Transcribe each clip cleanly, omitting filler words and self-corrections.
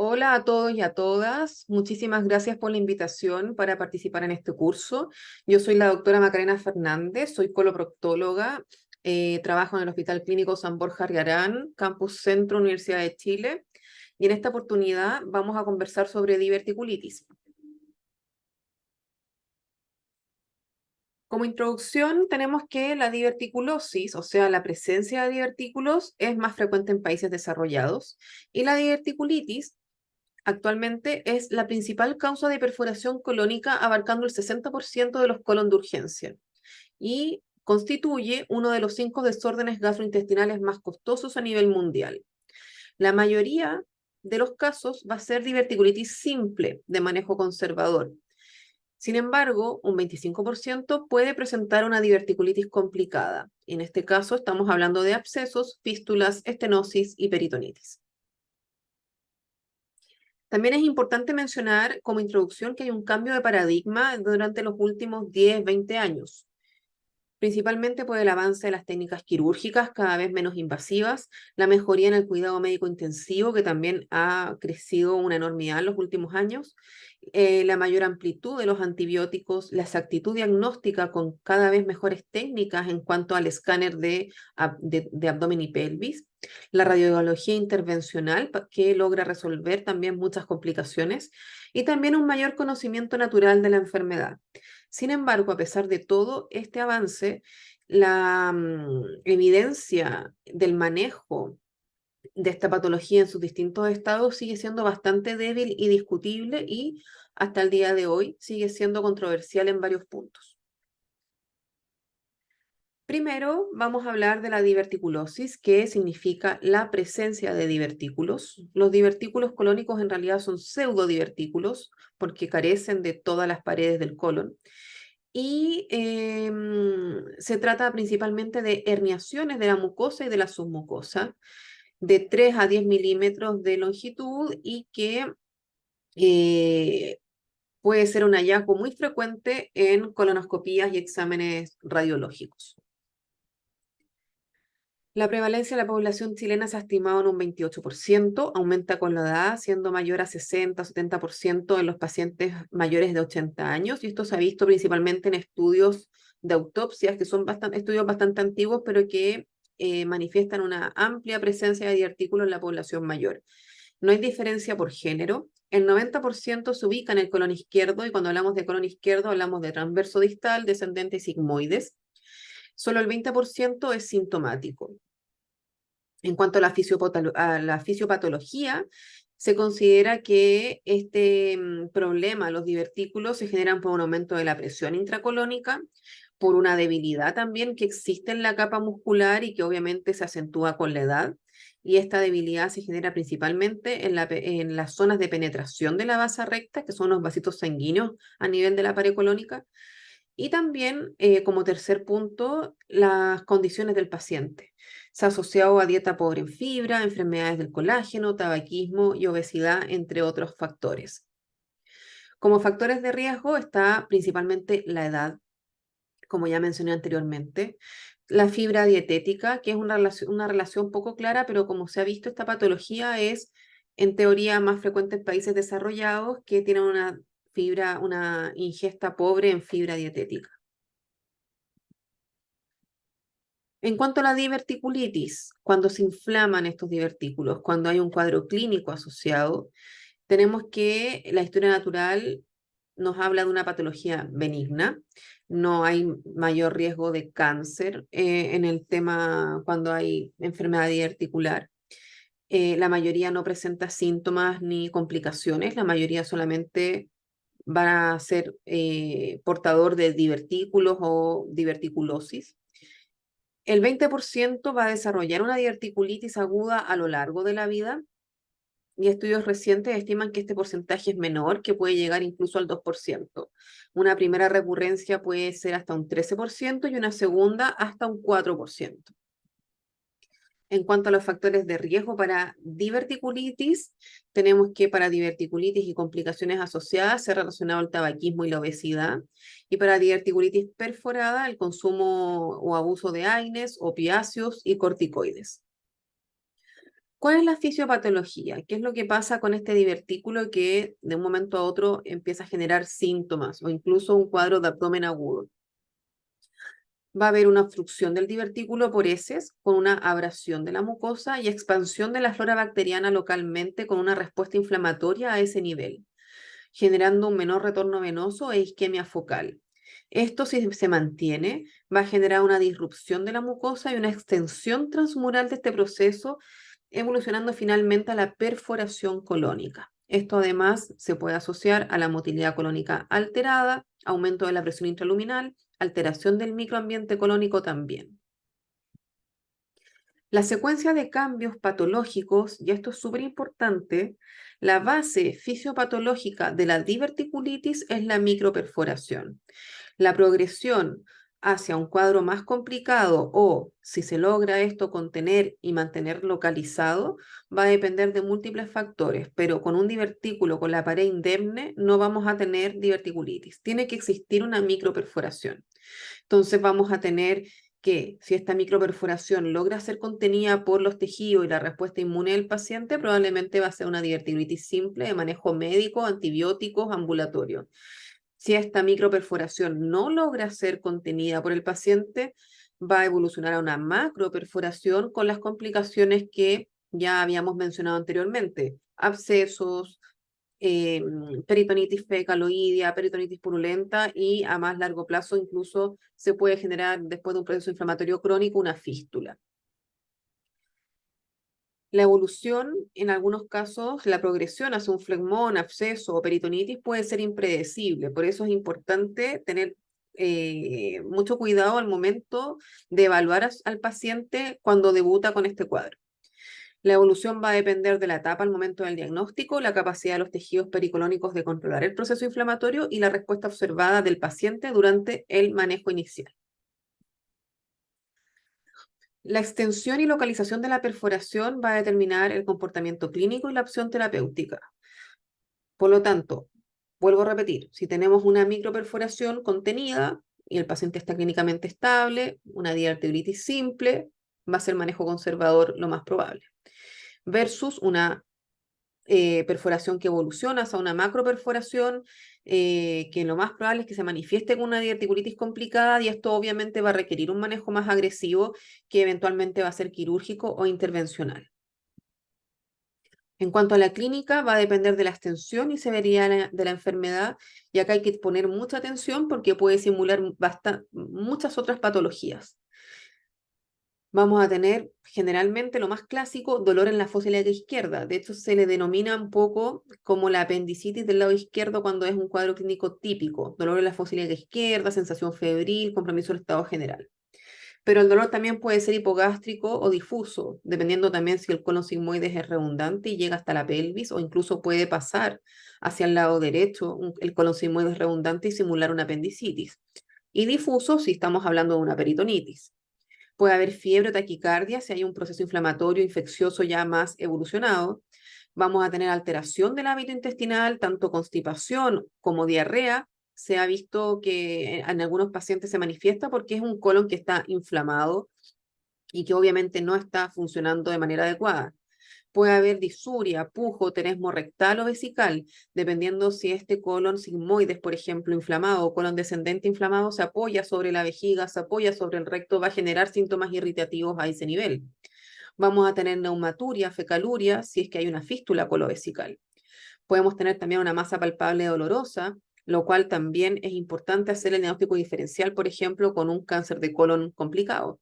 Hola a todos y a todas. Muchísimas gracias por la invitación para participar en este curso. Yo soy la doctora Macarena Fernández, soy coloproctóloga, trabajo en el Hospital Clínico San Borja Riarán, Campus Centro, Universidad de Chile, y en esta oportunidad vamos a conversar sobre diverticulitis. Como introducción, tenemos que la diverticulosis, o sea, la presencia de divertículos, es más frecuente en países desarrollados, y la diverticulitis actualmente es la principal causa de perforación colónica, abarcando el 60% de los colon de urgencia y constituye uno de los 5 desórdenes gastrointestinales más costosos a nivel mundial. La mayoría de los casos va a ser diverticulitis simple de manejo conservador. Sin embargo, un 25% puede presentar una diverticulitis complicada. En este caso estamos hablando de abscesos, fístulas, estenosis y peritonitis. También es importante mencionar como introducción que hay un cambio de paradigma durante los últimos 10, 20 años, principalmente por el avance de las técnicas quirúrgicas cada vez menos invasivas, la mejoría en el cuidado médico intensivo, que también ha crecido una enormidad en los últimos años, la mayor amplitud de los antibióticos, la exactitud diagnóstica con cada vez mejores técnicas en cuanto al escáner de abdomen y pelvis, la radiología intervencional que logra resolver también muchas complicaciones y también un mayor conocimiento natural de la enfermedad. Sin embargo, a pesar de todo este avance, la evidencia del manejo de esta patología en sus distintos estados sigue siendo bastante débil y discutible y hasta el día de hoy sigue siendo controversial en varios puntos. Primero, vamos a hablar de la diverticulosis, que significa la presencia de divertículos. Los divertículos colónicos en realidad son pseudodivertículos porque carecen de todas las paredes del colon. Y se trata principalmente de herniaciones de la mucosa y de la submucosa, de 3 a 10 milímetros de longitud y que eh, puede ser un hallazgo muy frecuente en colonoscopías y exámenes radiológicos. La prevalencia de la población chilena se ha estimado en un 28%, aumenta con la edad, siendo mayor a 60 o 70% en los pacientes mayores de 80 años, y esto se ha visto principalmente en estudios de autopsias, que son estudios bastante antiguos, pero que manifiestan una amplia presencia de divertículos en la población mayor. No hay diferencia por género. El 90% se ubica en el colon izquierdo, y cuando hablamos de colon izquierdo hablamos de transverso distal, descendente y sigmoides. Solo el 20% es sintomático. En cuanto a la fisiopatología, se considera que este problema, los divertículos, se generan por un aumento de la presión intracolónica, por una debilidad también que existe en la capa muscular y que obviamente se acentúa con la edad. Y esta debilidad se genera principalmente en las zonas de penetración de la vasa recta, que son los vasitos sanguíneos a nivel de la pared colónica. Y también, como tercer punto, las condiciones del paciente. Se ha asociado a dieta pobre en fibra, enfermedades del colágeno, tabaquismo y obesidad, entre otros factores. Como factores de riesgo está principalmente la edad, como ya mencioné anteriormente, la fibra dietética, que es una relación poco clara, pero como se ha visto, esta patología es en teoría más frecuente en países desarrollados que tienen una ingesta pobre en fibra dietética. En cuanto a la diverticulitis, cuando se inflaman estos divertículos, cuando hay un cuadro clínico asociado, tenemos que la historia natural nos habla de una patología benigna, no hay mayor riesgo de cáncer en el tema cuando hay enfermedad diverticular. La mayoría no presenta síntomas ni complicaciones, la mayoría solamente van a ser portador de divertículos o diverticulosis. El 20% va a desarrollar una diverticulitis aguda a lo largo de la vida y estudios recientes estiman que este porcentaje es menor, que puede llegar incluso al 2%. Una primera recurrencia puede ser hasta un 13% y una segunda hasta un 4%. En cuanto a los factores de riesgo para diverticulitis, tenemos que para diverticulitis y complicaciones asociadas se ha relacionado el tabaquismo y la obesidad. Y para diverticulitis perforada, el consumo o abuso de AINES, opiáceos y corticoides. ¿Cuál es la fisiopatología? ¿Qué es lo que pasa con este divertículo que de un momento a otro empieza a generar síntomas o incluso un cuadro de abdomen agudo? Va a haber una obstrucción del divertículo por heces con una abrasión de la mucosa y expansión de la flora bacteriana localmente con una respuesta inflamatoria a ese nivel, generando un menor retorno venoso e isquemia focal. Esto, si se mantiene, va a generar una disrupción de la mucosa y una extensión transmural de este proceso, evolucionando finalmente a la perforación colónica. Esto además se puede asociar a la motilidad colónica alterada, aumento de la presión intraluminal, alteración del microambiente colónico también. La secuencia de cambios patológicos, y esto es súper importante, la base fisiopatológica de la diverticulitis es la microperforación. La progresión hacia un cuadro más complicado o si se logra esto contener y mantener localizado, va a depender de múltiples factores, pero con un divertículo con la pared indemne no vamos a tener diverticulitis. Tiene que existir una microperforación. Entonces vamos a tener que si esta microperforación logra ser contenida por los tejidos y la respuesta inmune del paciente, probablemente va a ser una diverticulitis simple de manejo médico, antibióticos, ambulatorio. Si esta microperforación no logra ser contenida por el paciente, va a evolucionar a una macroperforación con las complicaciones que ya habíamos mencionado anteriormente, abscesos, eh, peritonitis fecaloidea, peritonitis purulenta y a más largo plazo incluso se puede generar después de un proceso inflamatorio crónico una fístula. La evolución, en algunos casos, la progresión hacia un flegmón, absceso o peritonitis puede ser impredecible. Por eso es importante tener mucho cuidado al momento de evaluar al paciente cuando debuta con este cuadro. La evolución va a depender de la etapa al momento del diagnóstico, la capacidad de los tejidos pericolónicos de controlar el proceso inflamatorio y la respuesta observada del paciente durante el manejo inicial. La extensión y localización de la perforación va a determinar el comportamiento clínico y la opción terapéutica. Por lo tanto, vuelvo a repetir, si tenemos una microperforación contenida y el paciente está clínicamente estable, una diverticulitis simple, va a ser manejo conservador lo más probable. Versus una perforación que evoluciona hacia una macroperforación, que lo más probable es que se manifieste con una diverticulitis complicada y esto obviamente va a requerir un manejo más agresivo que eventualmente va a ser quirúrgico o intervencional. En cuanto a la clínica, va a depender de la extensión y severidad de la enfermedad y acá hay que poner mucha atención porque puede simular muchas otras patologías. Vamos a tener generalmente lo más clásico, dolor en la fosa ilíaca izquierda. De hecho, se le denomina un poco como la apendicitis del lado izquierdo cuando es un cuadro clínico típico. Dolor en la fosa ilíaca izquierda, sensación febril, compromiso del estado general. Pero el dolor también puede ser hipogástrico o difuso, dependiendo también si el colon sigmoides es redundante y llega hasta la pelvis o incluso puede pasar hacia el lado derecho el colon sigmoides redundante y simular una apendicitis. Y difuso si estamos hablando de una peritonitis. Puede haber fiebre o taquicardia si hay un proceso inflamatorio infeccioso ya más evolucionado. Vamos a tener alteración del hábito intestinal, tanto constipación como diarrea. Se ha visto que en algunos pacientes se manifiesta porque es un colon que está inflamado y que obviamente no está funcionando de manera adecuada. Puede haber disuria, pujo, tenesmo rectal o vesical, dependiendo si este colon sigmoides, por ejemplo, inflamado o colon descendente inflamado, se apoya sobre la vejiga, se apoya sobre el recto, va a generar síntomas irritativos a ese nivel. Vamos a tener neumaturia, fecaluria, si es que hay una fístula colovesical. Podemos tener también una masa palpable dolorosa, lo cual también es importante hacer el diagnóstico diferencial, por ejemplo, con un cáncer de colon complicado.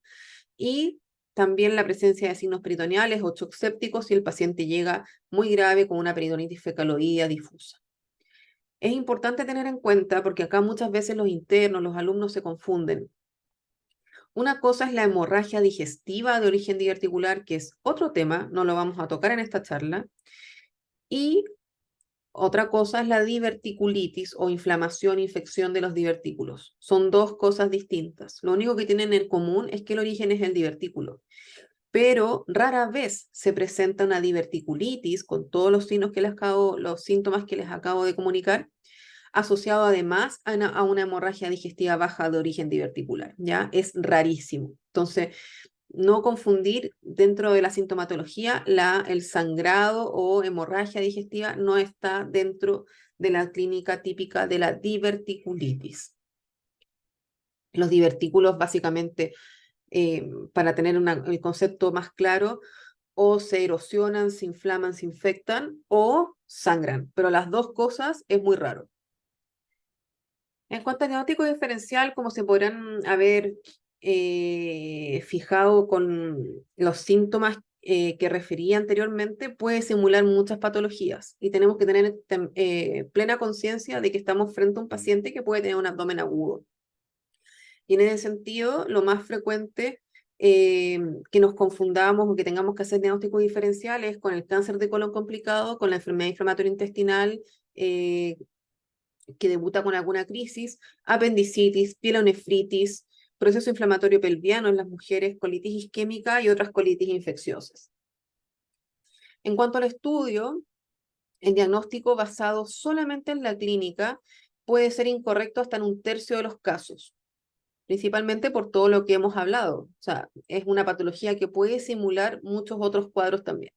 Y también la presencia de signos peritoneales o shock sépticos si el paciente llega muy grave con una peritonitis fecaloidea difusa. Es importante tener en cuenta, porque acá muchas veces los internos, los alumnos se confunden. Una cosa es la hemorragia digestiva de origen diverticular, que es otro tema, no lo vamos a tocar en esta charla. Y otra cosa es la diverticulitis o inflamación, infección de los divertículos. Son dos cosas distintas. Lo único que tienen en común es que el origen es el divertículo. Pero rara vez se presenta una diverticulitis con todos los signos que los síntomas que les acabo de comunicar, asociado además a una hemorragia digestiva baja de origen diverticular, ¿ya? Es rarísimo. Entonces, No confundir dentro de la sintomatología, el sangrado o hemorragia digestiva no está dentro de la clínica típica de la diverticulitis. Los divertículos básicamente, para tener el concepto más claro, o se erosionan, se inflaman, se infectan o sangran, pero las dos cosas es muy raro. En cuanto al diagnóstico diferencial, como se podrán haber fijado con los síntomas que refería anteriormente, puede simular muchas patologías y tenemos que tener plena conciencia de que estamos frente a un paciente que puede tener un abdomen agudo. Y en ese sentido, lo más frecuente que nos confundamos o que tengamos que hacer diagnósticos diferenciales con el cáncer de colon complicado, con la enfermedad inflamatoria intestinal, que debuta con alguna crisis, apendicitis, pielonefritis, proceso inflamatorio pelviano en las mujeres, colitis isquémica y otras colitis infecciosas. En cuanto al estudio, el diagnóstico basado solamente en la clínica puede ser incorrecto hasta en un tercio de los casos, principalmente por todo lo que hemos hablado. O sea, es una patología que puede simular muchos otros cuadros también.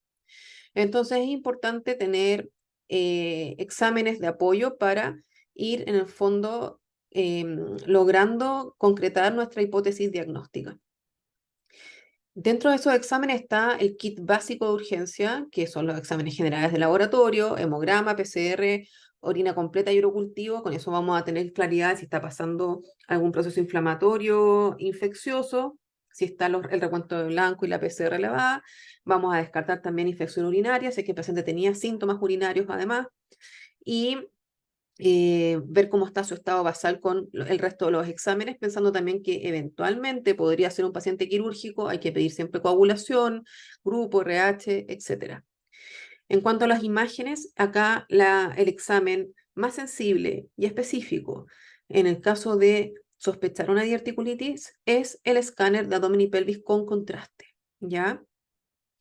Entonces es importante tener exámenes de apoyo para ir en el fondo logrando concretar nuestra hipótesis diagnóstica. Dentro de esos exámenes está el kit básico de urgencia, que son los exámenes generales de laboratorio, hemograma, PCR, orina completa y urocultivo. Con eso vamos a tener claridad de si está pasando algún proceso inflamatorio infeccioso, si está el recuento de blanco y la PCR elevada. Vamos a descartar también infección urinaria, si es que el paciente tenía síntomas urinarios además. Y ver cómo está su estado basal con el resto de los exámenes, pensando también que eventualmente podría ser un paciente quirúrgico, hay que pedir siempre coagulación, grupo, RH, etc. En cuanto a las imágenes, acá el examen más sensible y específico en el caso de sospechar una diverticulitis es el escáner de abdomen y pelvis con contraste, ¿ya?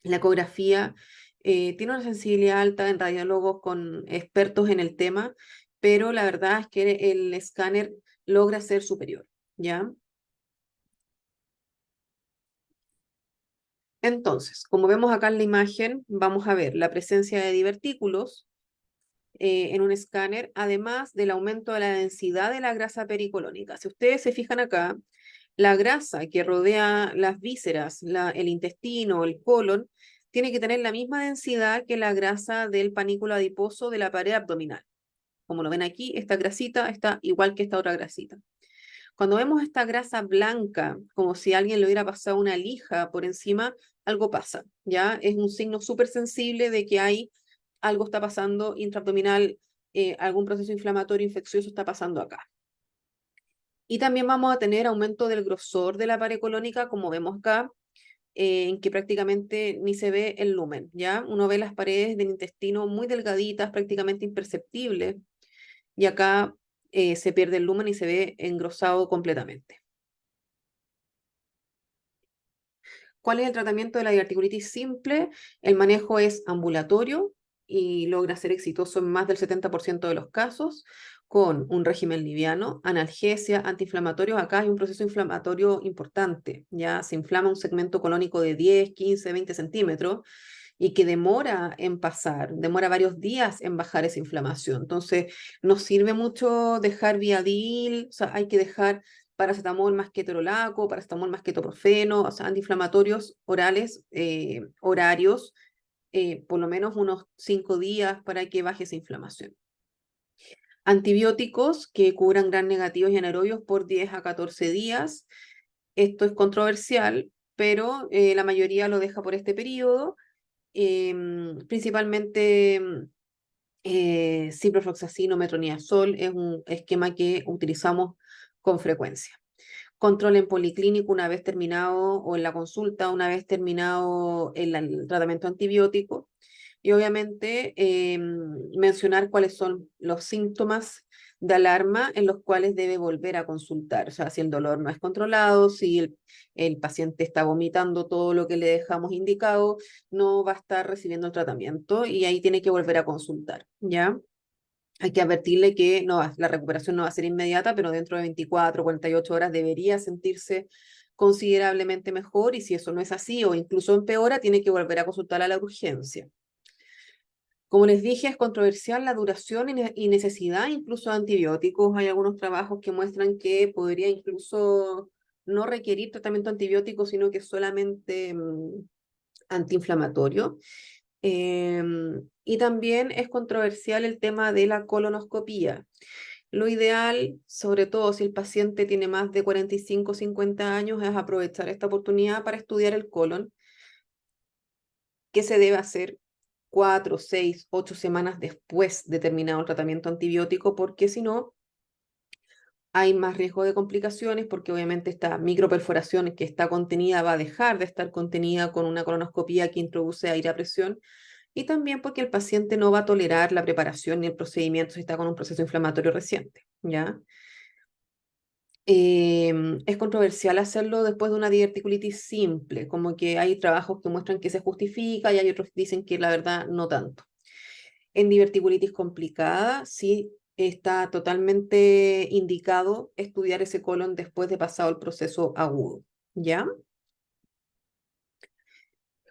La ecografía tiene una sensibilidad alta en radiólogos con expertos en el tema, pero la verdad es que el escáner logra ser superior, ¿ya? Entonces, como vemos acá en la imagen, vamos a ver la presencia de divertículos en un escáner, además del aumento de la densidad de la grasa pericolónica. Si ustedes se fijan acá, la grasa que rodea las vísceras, el intestino, el colon, tiene que tener la misma densidad que la grasa del panículo adiposo de la pared abdominal. Como lo ven aquí, esta grasita está igual que esta otra grasita. Cuando vemos esta grasa blanca, como si alguien le hubiera pasado una lija por encima, algo pasa, ¿ya? Es un signo súper sensible de que algo está pasando intraabdominal, algún proceso inflamatorio infeccioso está pasando acá. Y también vamos a tener aumento del grosor de la pared colónica, como vemos acá, en que prácticamente ni se ve el lumen, ¿ya? Uno ve las paredes del intestino muy delgaditas, prácticamente imperceptibles, y acá se pierde el lumen y se ve engrosado completamente. ¿Cuál es el tratamiento de la diverticulitis simple? El manejo es ambulatorio y logra ser exitoso en más del 70% de los casos, con un régimen liviano, analgesia, antiinflamatorios. Acá hay un proceso inflamatorio importante, ya se inflama un segmento colónico de 10, 15, 20 centímetros y que demora en pasar, demora varios días en bajar esa inflamación. Entonces, nos sirve mucho dejar Viadil, o sea, hay que dejar paracetamol más ketorolaco, paracetamol más ketoprofeno, o sea, antiinflamatorios orales, horarios, por lo menos unos 5 días para que baje esa inflamación. Antibióticos que cubran gran negativos y anaerobios por 10 a 14 días. Esto es controversial, pero la mayoría lo deja por este periodo. Principalmente ciprofloxacino, metronidazol es un esquema que utilizamos con frecuencia. Control en policlínico una vez terminado o en la consulta, una vez terminado el tratamiento antibiótico. Y obviamente mencionar cuáles son los síntomas de alarma en los cuales debe volver a consultar. O sea, si el dolor no es controlado, si el paciente está vomitando todo lo que le dejamos indicado, no va a estar recibiendo el tratamiento y ahí tiene que volver a consultar, ¿ya? Hay que advertirle que no, la recuperación no va a ser inmediata, pero dentro de 24, 48 horas debería sentirse considerablemente mejor, y si eso no es así o incluso empeora, tiene que volver a consultar a la urgencia. Como les dije, es controversial la duración y necesidad incluso de antibióticos. Hay algunos trabajos que muestran que podría incluso no requerir tratamiento antibiótico, sino que solamente antiinflamatorio. Y también es controversial el tema de la colonoscopía. Lo ideal, sobre todo si el paciente tiene más de 45 o 50 años, es aprovechar esta oportunidad para estudiar el colon. ¿Qué se debe hacer 4, 6, 8 semanas después de terminado el tratamiento antibiótico? Porque si no, hay más riesgo de complicaciones, porque obviamente esta microperforación que está contenida va a dejar de estar contenida con una colonoscopía que introduce aire a presión, y también porque el paciente no va a tolerar la preparación ni el procedimiento si está con un proceso inflamatorio reciente, ¿ya? Es controversial hacerlo después de una diverticulitis simple, como que hay trabajos que muestran que se justifica y hay otros que dicen que la verdad no tanto. En diverticulitis complicada, sí está totalmente indicado estudiar ese colon después de pasado el proceso agudo, ¿ya?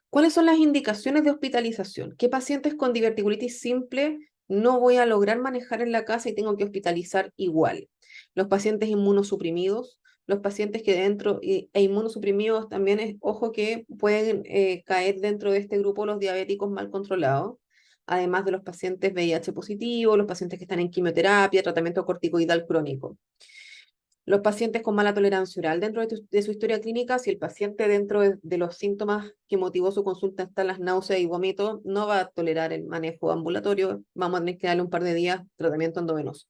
¿Cuáles son las indicaciones de hospitalización? ¿Qué pacientes con diverticulitis simple no voy a lograr manejar en la casa y tengo que hospitalizar igual? Los pacientes inmunosuprimidos, los pacientes que e inmunosuprimidos también es, ojo que pueden caer dentro de este grupo los diabéticos mal controlados, además de los pacientes VIH positivos, los pacientes que están en quimioterapia, tratamiento corticoidal crónico. Los pacientes con mala tolerancia oral, dentro de su historia clínica, si el paciente dentro de los síntomas que motivó su consulta están las náuseas y vómitos, no va a tolerar el manejo ambulatorio, vamos a tener que darle un par de días tratamiento endovenoso.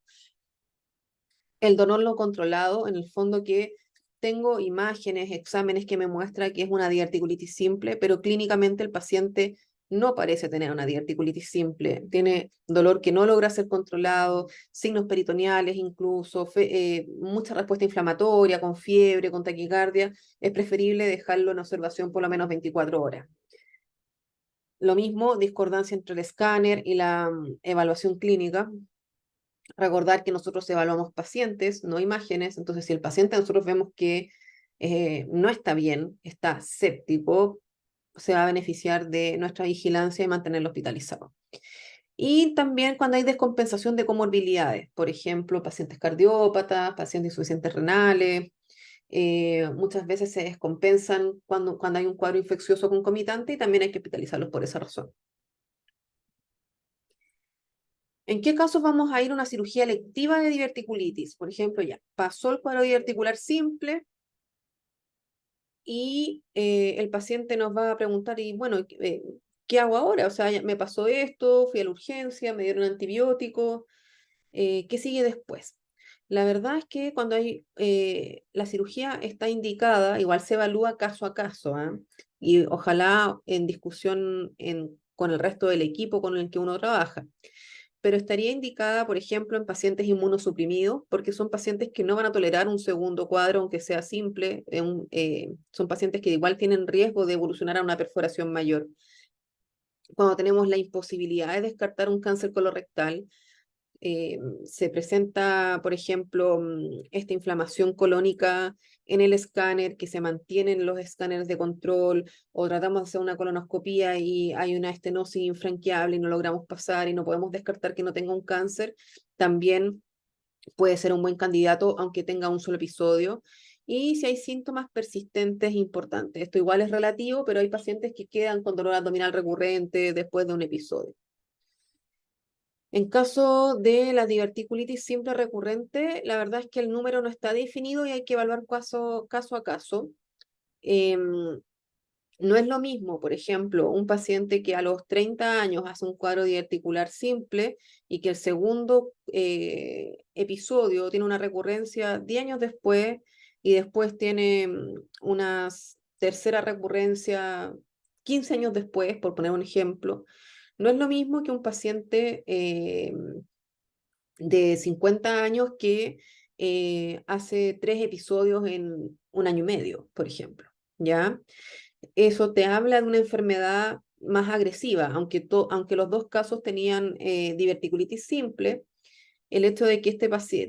El dolor no controlado, en el fondo que tengo imágenes, exámenes que me muestran que es una diverticulitis simple, pero clínicamente el paciente no parece tener una diverticulitis simple. Tiene dolor que no logra ser controlado, signos peritoneales incluso, mucha respuesta inflamatoria, con fiebre, con taquicardia. Es preferible dejarlo en observación por lo menos 24 horas. Lo mismo, discordancia entre el escáner y la evaluación clínica. Recordar que nosotros evaluamos pacientes, no imágenes, entonces si el paciente nosotros vemos que no está bien, está séptico, se va a beneficiar de nuestra vigilancia y mantenerlo hospitalizado. Y también cuando hay descompensación de comorbilidades, por ejemplo, pacientes cardiópatas, pacientes insuficientes renales, muchas veces se descompensan cuando hay un cuadro infeccioso concomitante y también hay que hospitalizarlos por esa razón. ¿En qué casos vamos a ir a una cirugía electiva de diverticulitis? Por ejemplo, ya pasó el cuadro diverticular simple y el paciente nos va a preguntar, y bueno, ¿qué hago ahora? O sea, me pasó esto, fui a la urgencia, me dieron antibióticos, ¿qué sigue después? La verdad es que cuando la cirugía está indicada, igual se evalúa caso a caso, ¿ah? Y ojalá en discusión con el resto del equipo con el que uno trabaja, pero estaría indicada, por ejemplo, en pacientes inmunosuprimidos, porque son pacientes que no van a tolerar un segundo cuadro, aunque sea simple, son pacientes que igual tienen riesgo de evolucionar a una perforación mayor. Cuando tenemos la imposibilidad de descartar un cáncer colorectal, se presenta, por ejemplo, esta inflamación colónica en el escáner, que se mantiene en los escáneres de control, o tratamos de hacer una colonoscopía y hay una estenosis infranqueable y no logramos pasar y no podemos descartar que no tenga un cáncer, también puede ser un buen candidato aunque tenga un solo episodio. Y si hay síntomas persistentes importantes, esto igual es relativo, pero hay pacientes que quedan con dolor abdominal recurrente después de un episodio. En caso de la diverticulitis simple recurrente, la verdad es que el número no está definido y hay que evaluar caso a caso. Em, no es lo mismo, por ejemplo, un paciente que a los 30 años hace un cuadro diverticular simple y que el segundo episodio tiene una recurrencia 10 años después y después tiene una tercera recurrencia 15 años después, por poner un ejemplo. No es lo mismo que un paciente de 50 años que hace 3 episodios en un año y medio, por ejemplo, ¿ya? Eso te habla de una enfermedad más agresiva, aunque los dos casos tenían diverticulitis simple, el hecho de que,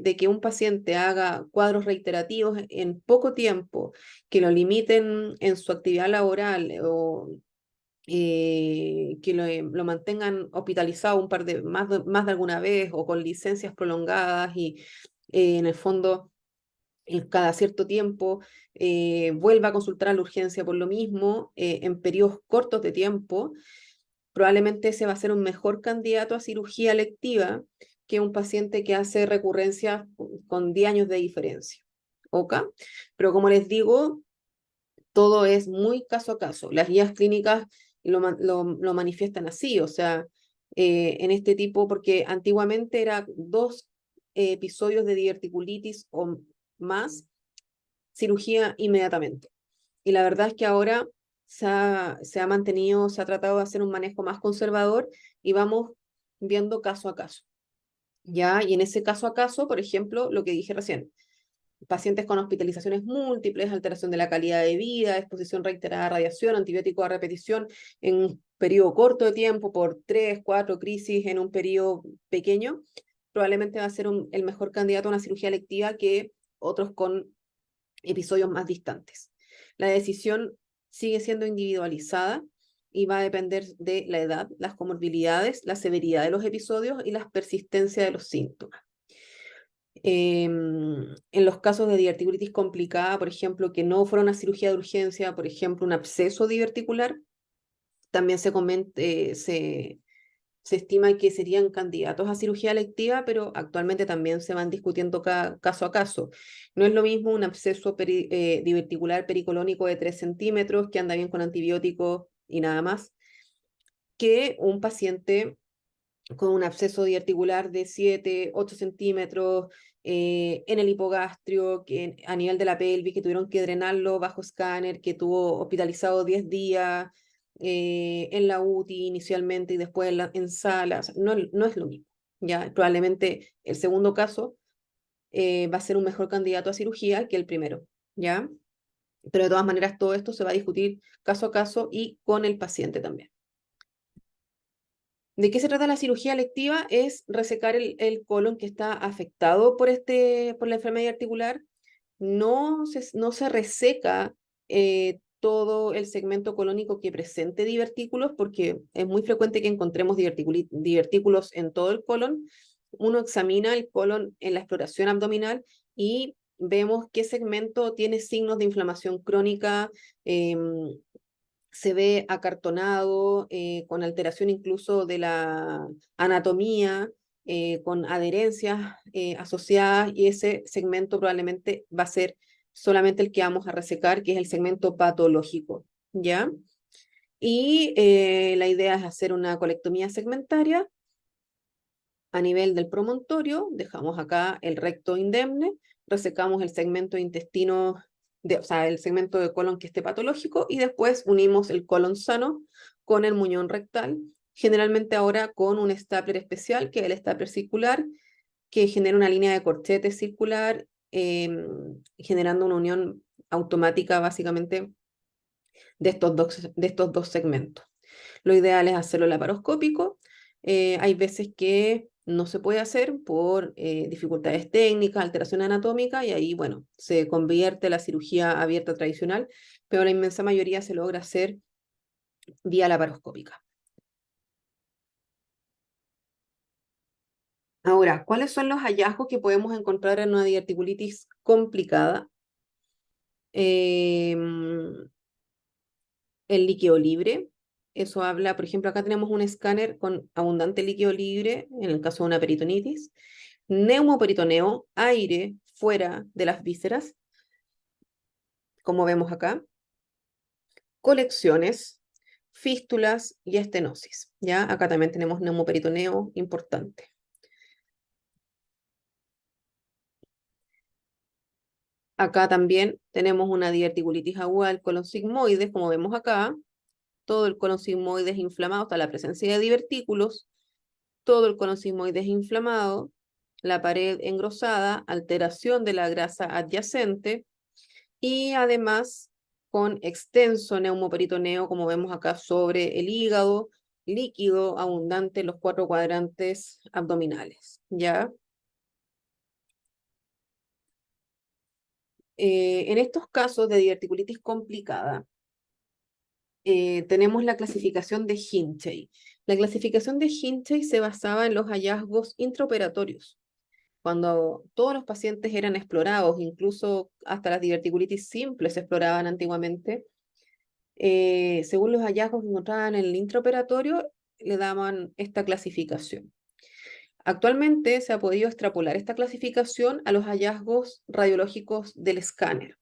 de que un paciente haga cuadros reiterativos en poco tiempo, que lo limiten en su actividad laboral o que lo mantengan hospitalizado más de alguna vez o con licencias prolongadas y en el fondo cada cierto tiempo vuelva a consultar a la urgencia por lo mismo, en periodos cortos de tiempo, probablemente ese va a ser un mejor candidato a cirugía electiva que un paciente que hace recurrencias con 10 años de diferencia. ¿Ok? Pero como les digo, todo es muy caso a caso. Las guías clínicas lo manifiestan así, o sea, en este tipo, porque antiguamente era 2 episodios de diverticulitis o más, cirugía inmediatamente. Y la verdad es que ahora se ha mantenido, se ha tratado de hacer un manejo más conservador y vamos viendo caso a caso. ¿Ya? Y en ese caso a caso, por ejemplo, lo que dije recién, pacientes con hospitalizaciones múltiples, alteración de la calidad de vida, exposición reiterada a radiación, antibiótico a repetición en un periodo corto de tiempo, por 3, 4 crisis en un periodo pequeño, probablemente va a ser el mejor candidato a una cirugía electiva que otros con episodios más distantes. La decisión sigue siendo individualizada y va a depender de la edad, las comorbilidades, la severidad de los episodios y la persistencia de los síntomas. En los casos de diverticulitis complicada, por ejemplo, que no fuera una cirugía de urgencia, por ejemplo, un absceso diverticular, también se estima que serían candidatos a cirugía electiva, pero actualmente también se van discutiendo caso a caso. No es lo mismo un absceso diverticular pericolónico de 3 centímetros que anda bien con antibióticos y nada más, que un paciente con un absceso diverticular de 7, 8 centímetros en el hipogastrio, que a nivel de la pelvis, que tuvieron que drenarlo bajo escáner, que tuvo hospitalizado 10 días en la UTI inicialmente y después en salas. No, no es lo mismo. ¿Ya? Probablemente el segundo caso va a ser un mejor candidato a cirugía que el primero. ¿Ya? Pero de todas maneras todo esto se va a discutir caso a caso y con el paciente también. ¿De qué se trata la cirugía electiva? Es resecar el colon que está afectado por la enfermedad articular. No se reseca todo el segmento colónico que presente divertículos, porque es muy frecuente que encontremos divertículos en todo el colon. Uno examina el colon en la exploración abdominal y vemos qué segmento tiene signos de inflamación crónica, se ve acartonado, con alteración incluso de la anatomía, con adherencias asociadas, y ese segmento probablemente va a ser solamente el que vamos a resecar, que es el segmento patológico, ¿ya? Y la idea es hacer una colectomía segmentaria a nivel del promontorio, dejamos acá el recto indemne, resecamos el segmento de intestino, o sea, el segmento de colon que esté patológico, y después unimos el colon sano con el muñón rectal, generalmente ahora con un stapler especial, que es el stapler circular, que genera una línea de corchete circular, generando una unión automática básicamente de estos dos segmentos. Lo ideal es hacerlo laparoscópico. Hay veces que no se puede hacer por dificultades técnicas, alteración anatómica, y ahí, bueno, se convierte la cirugía abierta tradicional, pero la inmensa mayoría se logra hacer vía laparoscópica. Ahora, ¿cuáles son los hallazgos que podemos encontrar en una diverticulitis complicada? El líquido libre. Eso habla, por ejemplo, acá tenemos un escáner con abundante líquido libre, en el caso de una peritonitis. Neumoperitoneo, aire fuera de las vísceras, como vemos acá. Colecciones, fístulas y estenosis. ¿Ya? Acá también tenemos neumoperitoneo importante. Acá también tenemos una diverticulitis aguda del colon sigmoide, como vemos acá. Todo el colon sigmoide es inflamado, está la presencia de divertículos. Todo el colon sigmoide es inflamado, la pared engrosada, alteración de la grasa adyacente y además con extenso neumoperitoneo, como vemos acá, sobre el hígado, líquido abundante en los 4 cuadrantes abdominales, ¿ya? En estos casos de diverticulitis complicada, tenemos la clasificación de Hinchey. La clasificación de Hinchey se basaba en los hallazgos intraoperatorios. Cuando todos los pacientes eran explorados, incluso hasta las diverticulitis simples se exploraban antiguamente, según los hallazgos que encontraban en el intraoperatorio, le daban esta clasificación. Actualmente se ha podido extrapolar esta clasificación a los hallazgos radiológicos del escáner.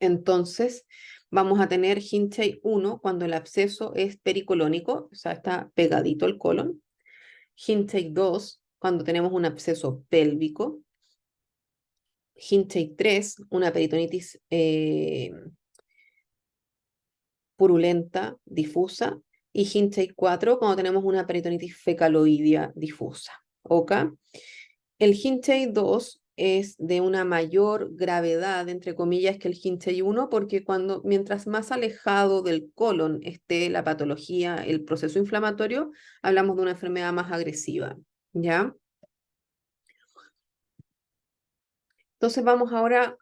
Entonces, vamos a tener Hinchey 1 cuando el absceso es pericolónico, o sea, está pegadito al colon. Hinchey 2 cuando tenemos un absceso pélvico. Hinchey 3, una peritonitis purulenta, difusa. Y Hinchey 4 cuando tenemos una peritonitis fecaloidea difusa. ¿Ok? El Hinchey 2 es de una mayor gravedad, entre comillas, que el Hinchey 1, porque mientras más alejado del colon esté la patología, el proceso inflamatorio, hablamos de una enfermedad más agresiva, ¿ya? Entonces vamos ahora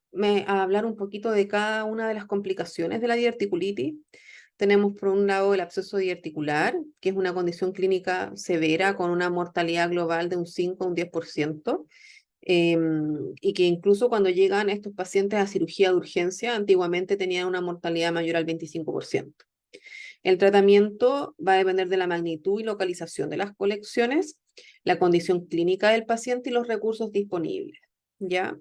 a hablar un poquito de cada una de las complicaciones de la diverticulitis. Tenemos por un lado el absceso diverticular, que es una condición clínica severa con una mortalidad global de un 5 a un 10%, y que incluso cuando llegan estos pacientes a cirugía de urgencia, antiguamente tenían una mortalidad mayor al 25%. El tratamiento va a depender de la magnitud y localización de las colecciones, la condición clínica del paciente y los recursos disponibles, ¿ya?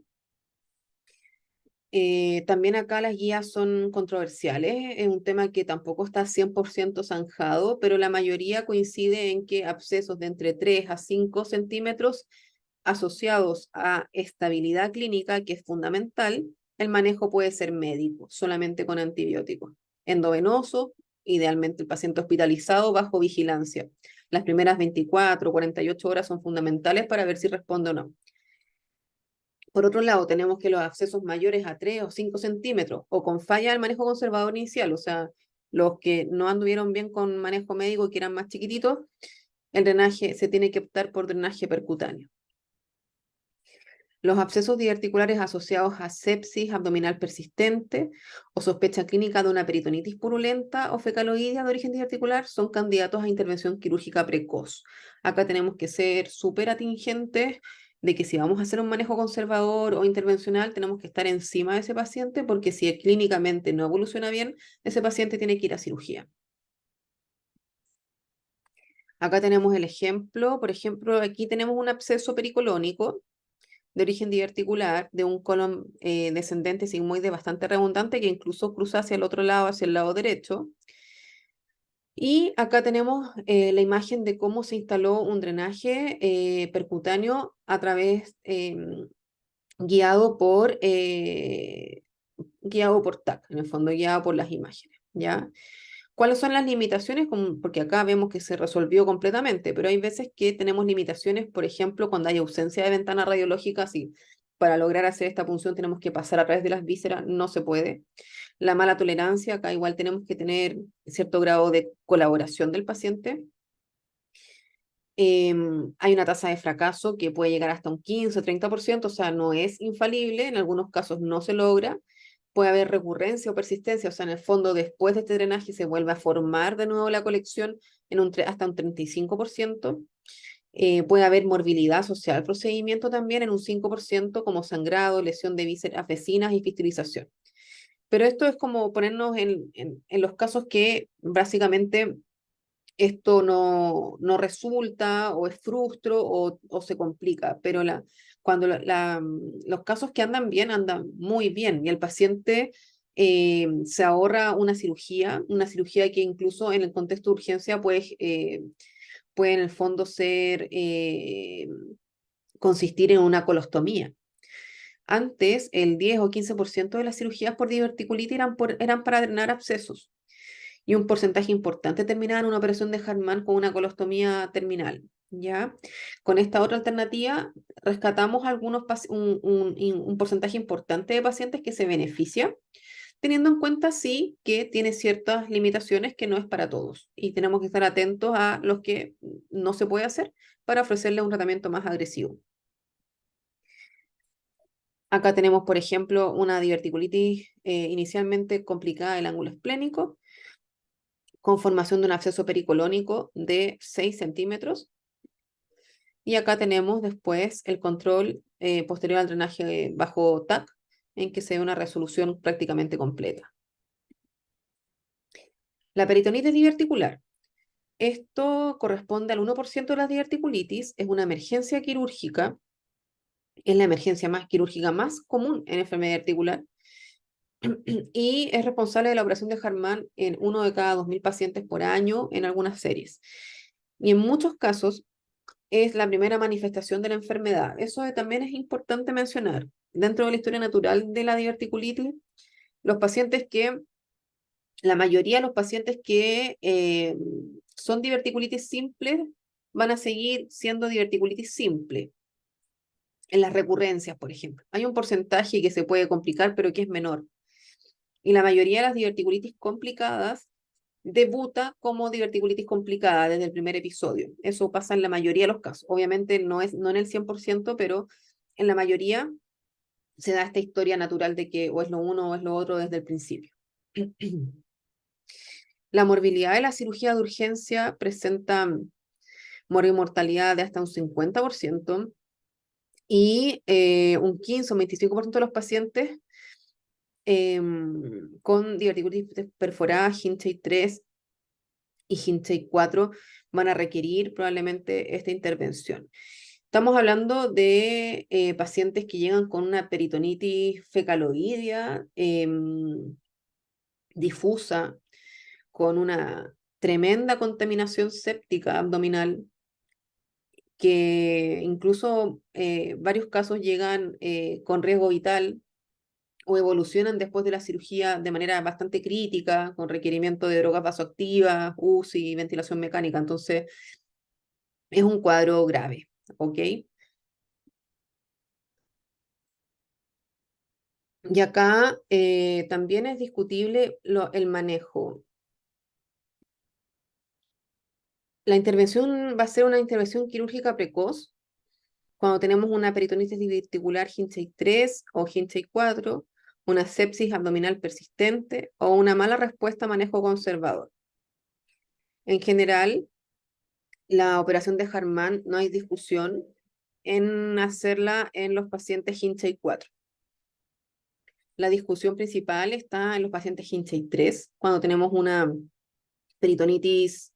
También acá las guías son controversiales, es un tema que tampoco está 100% zanjado, pero la mayoría coincide en que abscesos de entre 3 a 5 centímetros asociados a estabilidad clínica, que es fundamental, el manejo puede ser médico, solamente con antibióticos. Endovenoso, idealmente el paciente hospitalizado bajo vigilancia. Las primeras 24 o 48 horas son fundamentales para ver si responde o no. Por otro lado, tenemos que los abscesos mayores a 3 o 5 centímetros o con falla del manejo conservador inicial, o sea, los que no anduvieron bien con manejo médico y que eran más chiquititos, el drenaje se tiene que optar por drenaje percutáneo. Los abscesos diverticulares asociados a sepsis abdominal persistente o sospecha clínica de una peritonitis purulenta o fecaloidea de origen diverticular son candidatos a intervención quirúrgica precoz. Acá tenemos que ser súper atingentes de que si vamos a hacer un manejo conservador o intervencional, tenemos que estar encima de ese paciente porque si clínicamente no evoluciona bien, ese paciente tiene que ir a cirugía. Acá tenemos el ejemplo, por ejemplo, aquí tenemos un absceso pericolónico de origen diverticular, de un colon descendente sigmoide bastante redundante que incluso cruza hacia el otro lado, hacia el lado derecho. Y acá tenemos la imagen de cómo se instaló un drenaje percutáneo a través, guiado por TAC, en el fondo guiado por las imágenes, ¿ya? ¿Cuáles son las limitaciones? Porque acá vemos que se resolvió completamente, pero hay veces que tenemos limitaciones, por ejemplo, cuando hay ausencia de ventana radiológica, si para lograr hacer esta punción tenemos que pasar a través de las vísceras, no se puede. La mala tolerancia, acá igual tenemos que tener cierto grado de colaboración del paciente. Hay una tasa de fracaso que puede llegar hasta un 15 o 30%, o sea, no es infalible, en algunos casos no se logra. Puede haber recurrencia o persistencia, o sea, en el fondo después de este drenaje se vuelve a formar de nuevo la colección en hasta un 35%. Puede haber morbilidad asociada al procedimiento también en un 5%, como sangrado, lesión de vísceras vecinas y fistilización. Pero esto es como ponernos en los casos que básicamente esto no resulta o es frustro o se complica, pero cuando los casos que andan bien, andan muy bien y el paciente se ahorra una cirugía que incluso en el contexto de urgencia puede en el fondo consistir en una colostomía. Antes, el 10 o 15% de las cirugías por diverticulitis eran para drenar abscesos y un porcentaje importante terminaba en una operación de Hartmann con una colostomía terminal. ¿Ya? Con esta otra alternativa, rescatamos un porcentaje importante de pacientes que se benefician, teniendo en cuenta, sí, que tiene ciertas limitaciones que no es para todos. Y tenemos que estar atentos a los que no se puede hacer para ofrecerle un tratamiento más agresivo. Acá tenemos, por ejemplo, una diverticulitis inicialmente complicada del ángulo esplénico, con formación de un absceso pericolónico de 6 centímetros. Y acá tenemos después el control posterior al drenaje bajo TAC, en que se ve una resolución prácticamente completa. La peritonitis diverticular. Esto corresponde al 1% de las diverticulitis, es una emergencia quirúrgica, es la emergencia más quirúrgica más común en enfermedad articular y es responsable de la operación de Hartmann en 1 de cada 2.000 pacientes por año en algunas series. Y en muchos casos es la primera manifestación de la enfermedad. Eso también es importante mencionar. Dentro de la historia natural de la diverticulitis, los pacientes que, la mayoría de los pacientes que son diverticulitis simples van a seguir siendo diverticulitis simple en las recurrencias, por ejemplo. Hay un porcentaje que se puede complicar, pero que es menor. Y la mayoría de las diverticulitis complicadas debuta como diverticulitis complicada desde el primer episodio. Eso pasa en la mayoría de los casos. Obviamente no en el 100%, pero en la mayoría se da esta historia natural de que o es lo uno o es lo otro desde el principio. La morbilidad de la cirugía de urgencia presenta mortalidad de hasta un 50% y un 15 o 25% de los pacientes con diverticulitis perforada, Hinchey 3 y Hinchey 4 van a requerir probablemente esta intervención. Estamos hablando de pacientes que llegan con una peritonitis fecaloidea difusa, con una tremenda contaminación séptica abdominal, que incluso varios casos llegan con riesgo vital o evolucionan después de la cirugía de manera bastante crítica, con requerimiento de drogas vasoactivas, UCI y ventilación mecánica. Entonces, es un cuadro grave, ¿ok? Y acá también es discutible el manejo. La intervención va a ser una intervención quirúrgica precoz cuando tenemos una peritonitis diverticular Hinchey 3 o Hinchey 4, una sepsis abdominal persistente o una mala respuesta a manejo conservador. En general, la operación de Hartmann no hay discusión en hacerla en los pacientes Hinchey 4. La discusión principal está en los pacientes Hinchey 3, cuando tenemos una peritonitis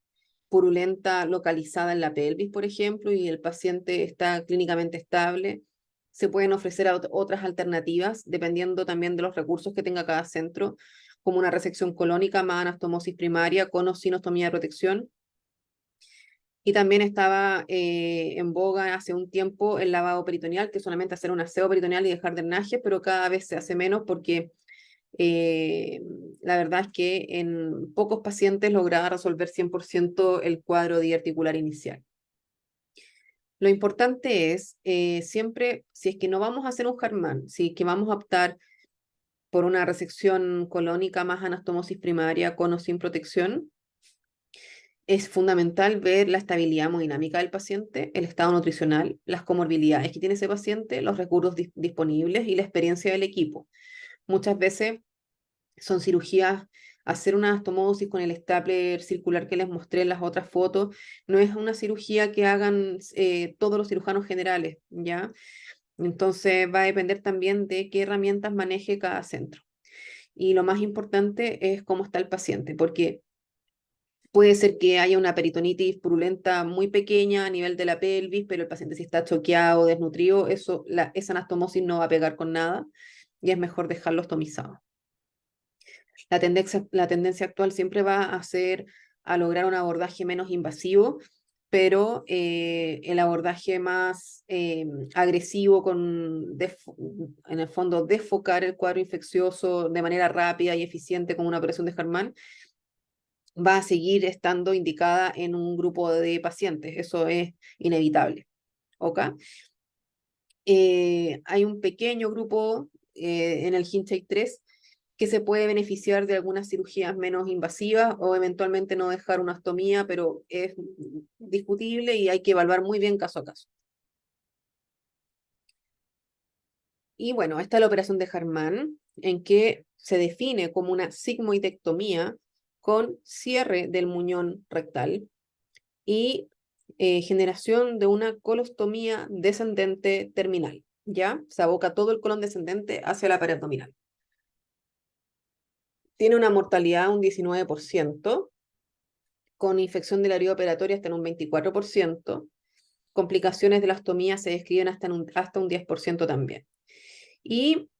purulenta localizada en la pelvis, por ejemplo, y el paciente está clínicamente estable. Se pueden ofrecer otras alternativas, dependiendo también de los recursos que tenga cada centro, como una resección colónica más anastomosis primaria con o sin ostomía de protección. Y también estaba en boga hace un tiempo el lavado peritoneal, que es solamente hacer un aseo peritoneal y dejar drenaje, pero cada vez se hace menos porque eh, la verdad es que en pocos pacientes lograba resolver 100% el cuadro diarticular inicial. Lo importante es siempre, si es que no vamos a hacer un Hartmann, si es que vamos a optar por una resección colónica más anastomosis primaria con o sin protección, es fundamental ver la estabilidad hemodinámica del paciente, el estado nutricional, las comorbilidades que tiene ese paciente, los recursos disponibles y la experiencia del equipo. Muchas veces son cirugías, hacer una anastomosis con el stapler circular que les mostré en las otras fotos, no es una cirugía que hagan todos los cirujanos generales, ¿ya? Entonces va a depender también de qué herramientas maneje cada centro. Y lo más importante es cómo está el paciente, porque puede ser que haya una peritonitis purulenta muy pequeña a nivel de la pelvis, pero el paciente si está choqueado, desnutrido, esa anastomosis no va a pegar con nada y es mejor dejarlo ostomizado. La tendencia actual siempre va a ser a lograr un abordaje menos invasivo, pero el abordaje más agresivo en el fondo, desfocar el cuadro infeccioso de manera rápida y eficiente con una operación de Hartmann, va a seguir estando indicada en un grupo de pacientes. Eso es inevitable. ¿Ok? Hay un pequeño grupo en el Hinchey 3 que se puede beneficiar de algunas cirugías menos invasivas o eventualmente no dejar una ostomía, pero es discutible y hay que evaluar muy bien caso a caso. Y bueno, esta es la operación de Harman, en que se define como una sigmoidectomía con cierre del muñón rectal y generación de una colostomía descendente terminal, ¿ya? Se aboca todo el colon descendente hacia la pared abdominal. Tiene una mortalidad de un 19%, con infección de la herida operatoria hasta en un 24%, complicaciones de la ostomía se describen hasta un 10% también. Y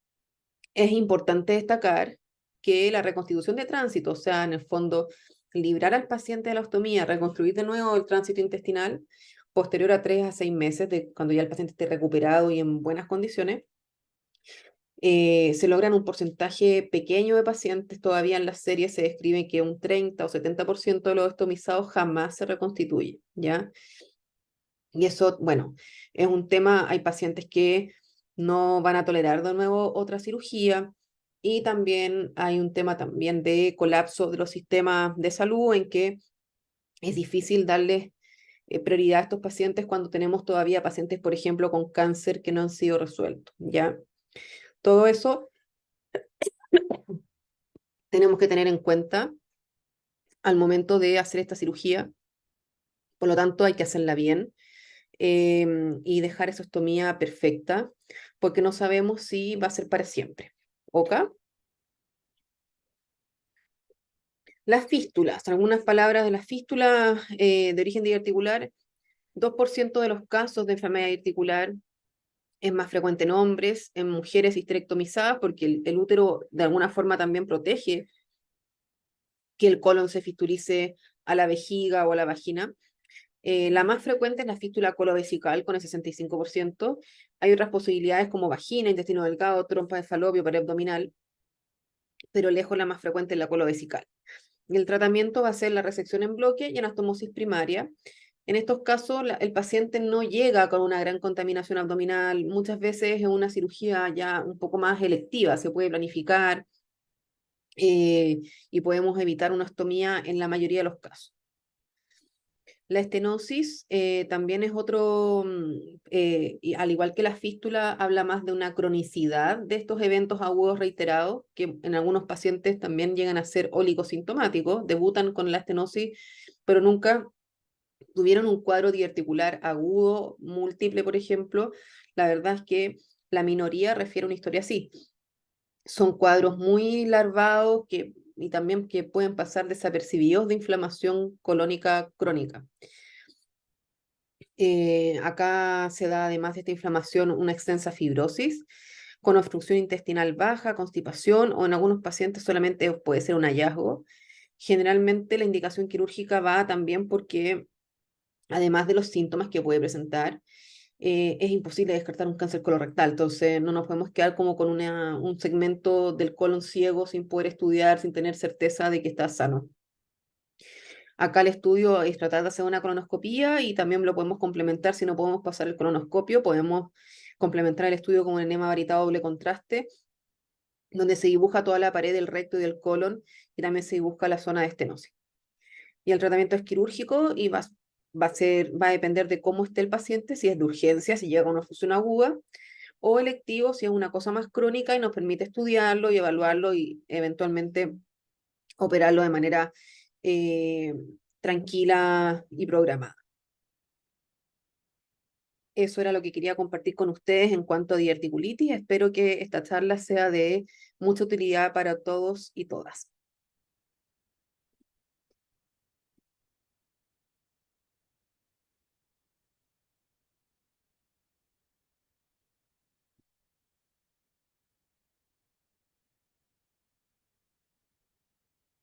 es importante destacar que la reconstitución de tránsito, o sea, en el fondo, librar al paciente de la ostomía, reconstruir de nuevo el tránsito intestinal, posterior a 3 a 6 meses, de cuando ya el paciente esté recuperado y en buenas condiciones, se logran un porcentaje pequeño de pacientes. Todavía en las series se describe que un 30 o 70% de los estomizados jamás se reconstituye, ¿ya? Y eso, bueno, es un tema, hay pacientes que no van a tolerar de nuevo otra cirugía, y también hay un tema también de colapso de los sistemas de salud, en que es difícil darles prioridad a estos pacientes cuando tenemos todavía pacientes, por ejemplo, con cáncer que no han sido resueltos, ¿ya? Todo eso tenemos que tener en cuenta al momento de hacer esta cirugía. Por lo tanto, hay que hacerla bien, y dejar esa ostomía perfecta, porque no sabemos si va a ser para siempre. ¿Ok? Las fístulas, algunas palabras de las fístulas de origen diverticular. 2% de los casos de enfermedad articular es más frecuente en hombres, en mujeres histerectomizadas, porque el útero de alguna forma también protege que el colon se fistulice a la vejiga o a la vagina. La más frecuente es la fístula colovesical con el 65%. Hay otras posibilidades como vagina, intestino delgado, trompa de falopio, pared abdominal, pero lejos la más frecuente es la colovesical. Y el tratamiento va a ser la resección en bloque y anastomosis primaria. En estos casos, el paciente no llega con una gran contaminación abdominal. Muchas veces es una cirugía ya un poco más electiva, se puede planificar, y podemos evitar una ostomía en la mayoría de los casos. La estenosis también es otro, y al igual que la fístula, habla más de una cronicidad de estos eventos agudos reiterados, que en algunos pacientes también llegan a ser oligosintomáticos, debutan con la estenosis, pero nunca tuvieron un cuadro diverticular agudo, múltiple, por ejemplo. La verdad es que la minoría refiere a una historia así. Son cuadros muy larvados y también que pueden pasar desapercibidos de inflamación colónica crónica. Acá se da, además de esta inflamación, una extensa fibrosis con obstrucción intestinal baja, constipación, o en algunos pacientes solamente puede ser un hallazgo. Generalmente la indicación quirúrgica va también porque, además de los síntomas que puede presentar, es imposible descartar un cáncer colorectal. Entonces no nos podemos quedar como con un segmento del colon ciego sin poder estudiar, sin tener certeza de que está sano. Acá el estudio es tratar de hacer una colonoscopía, y también lo podemos complementar. Si no podemos pasar el colonoscopio, podemos complementar el estudio con un enema varitado doble contraste, donde se dibuja toda la pared del recto y del colon, y también se dibuja la zona de estenosis. Y el tratamiento es quirúrgico y va a depender de cómo esté el paciente, si es de urgencia, si llega a una fusión aguda, o electivo, si es una cosa más crónica y nos permite estudiarlo y evaluarlo y eventualmente operarlo de manera eh, tranquila y programada. Eso era lo que quería compartir con ustedes en cuanto a diverticulitis. Espero que esta charla sea de mucha utilidad para todos y todas.